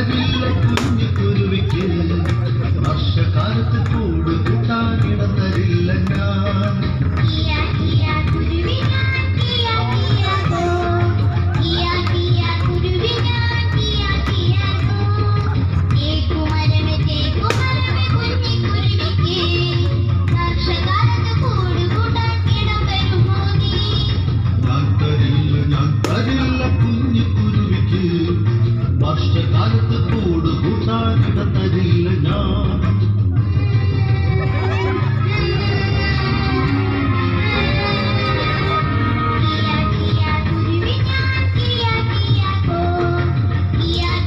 തരില്ല കുഞ്ഞു കുരുവിക്ക് വർഷകാലത്ത് കൂട് കൂട്ടാനിടം തരില്ല ഞാൻ. വർഷകാലത്ത് കൂട് കൂട്ടാനിടം തരില്ല.